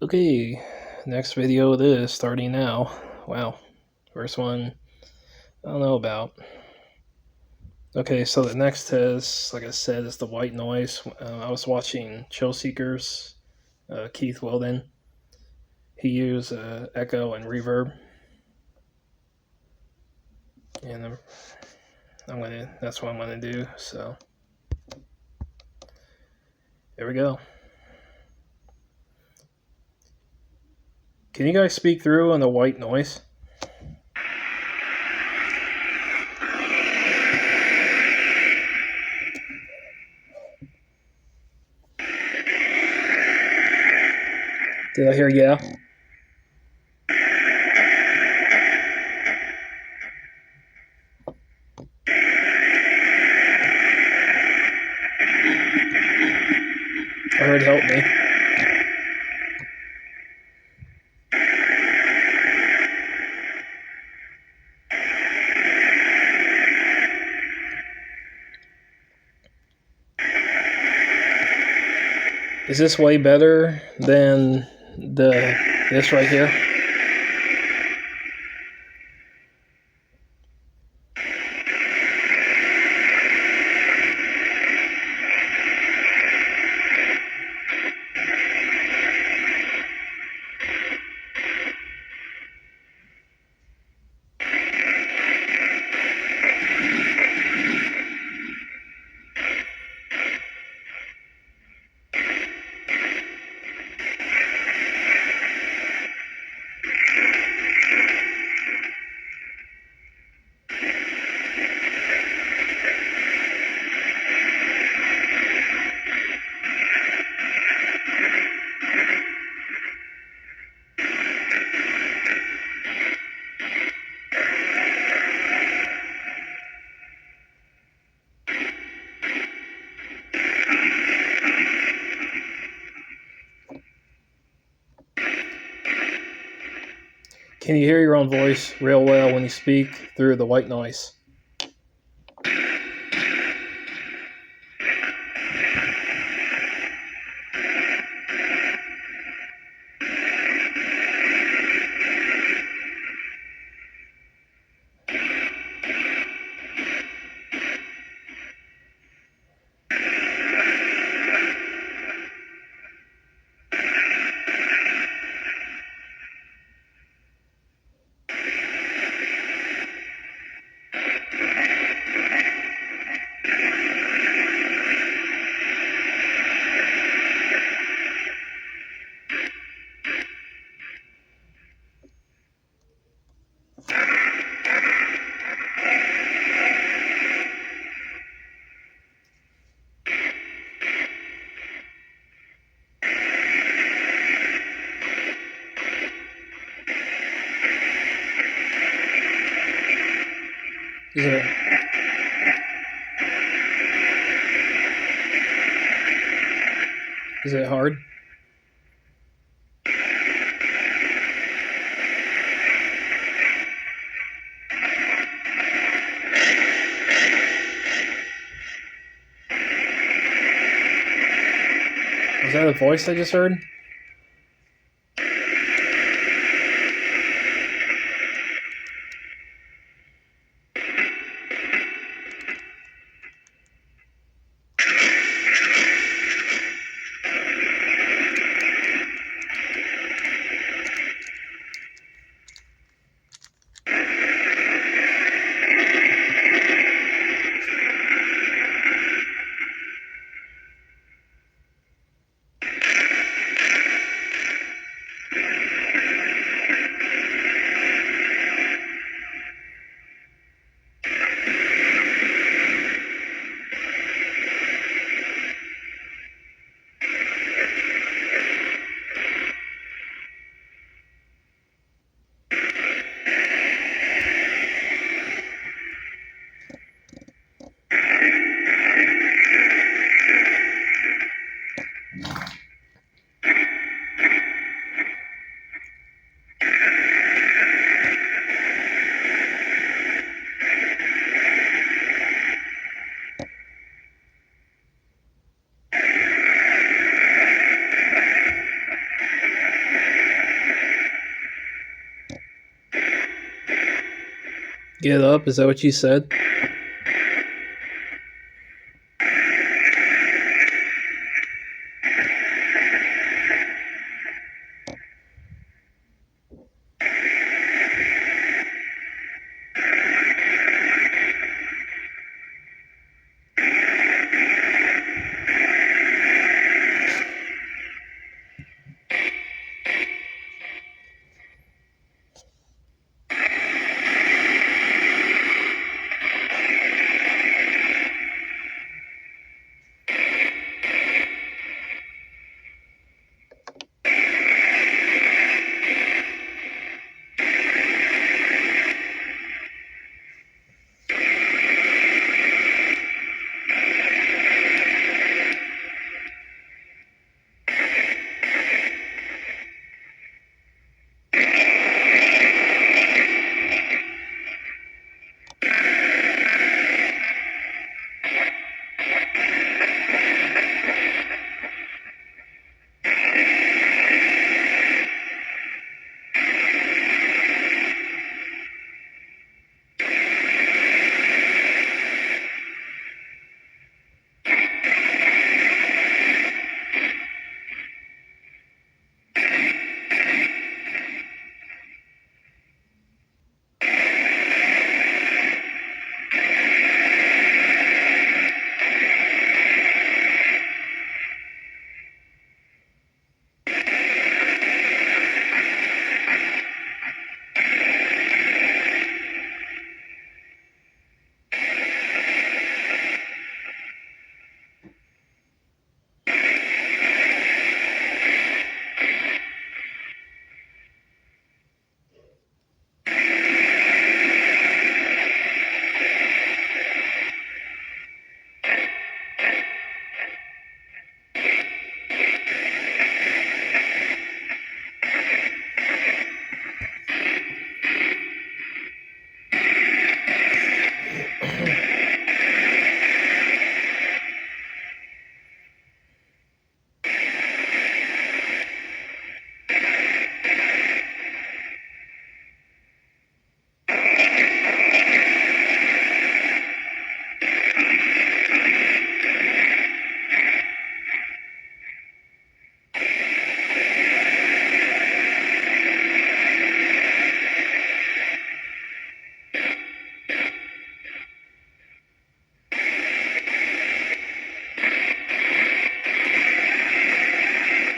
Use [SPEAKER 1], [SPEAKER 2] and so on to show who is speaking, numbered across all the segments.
[SPEAKER 1] Okay, next video it is starting now. Wow, first one I don't know about. Okay, so the next test, like I said, is the white noise. I was watching Chill Seekers, Keith Weldon. He used echo and reverb, and that's what I'm gonna do. So there we go. Can you guys speak through on the white noise? Did I hear yeah? I heard help me. Is this way better than this right here? Can you hear your own voice real well when you speak through the white noise? Is it, is it hard? Was that a voice I just heard? Get up, is that what you said?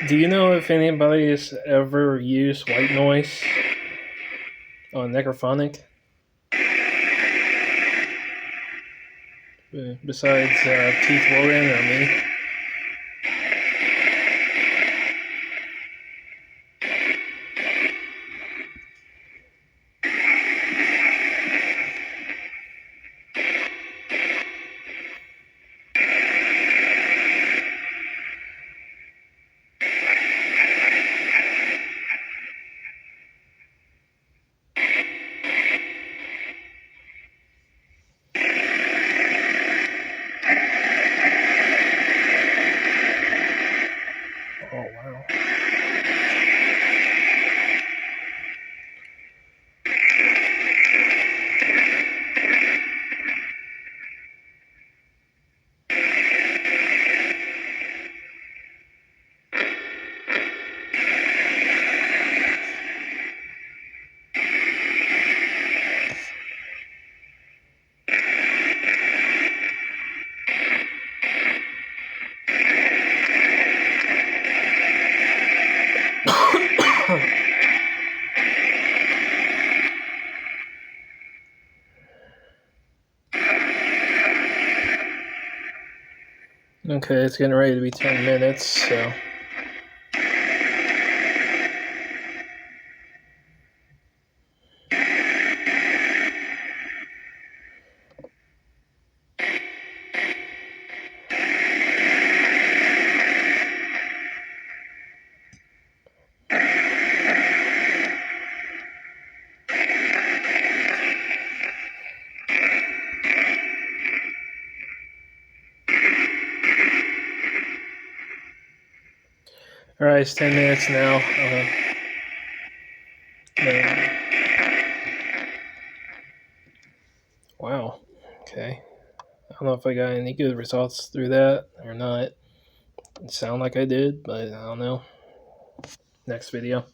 [SPEAKER 1] Do you know if anybody has ever used white noise on Necrophonic? Besides Keith Warren or me? Oh, wow. Okay, it's getting ready to be 10 minutes, so... Alright, it's 10 minutes now. Okay. I don't know if I got any good results through that or not. It sounded like I did, but I don't know. Next video.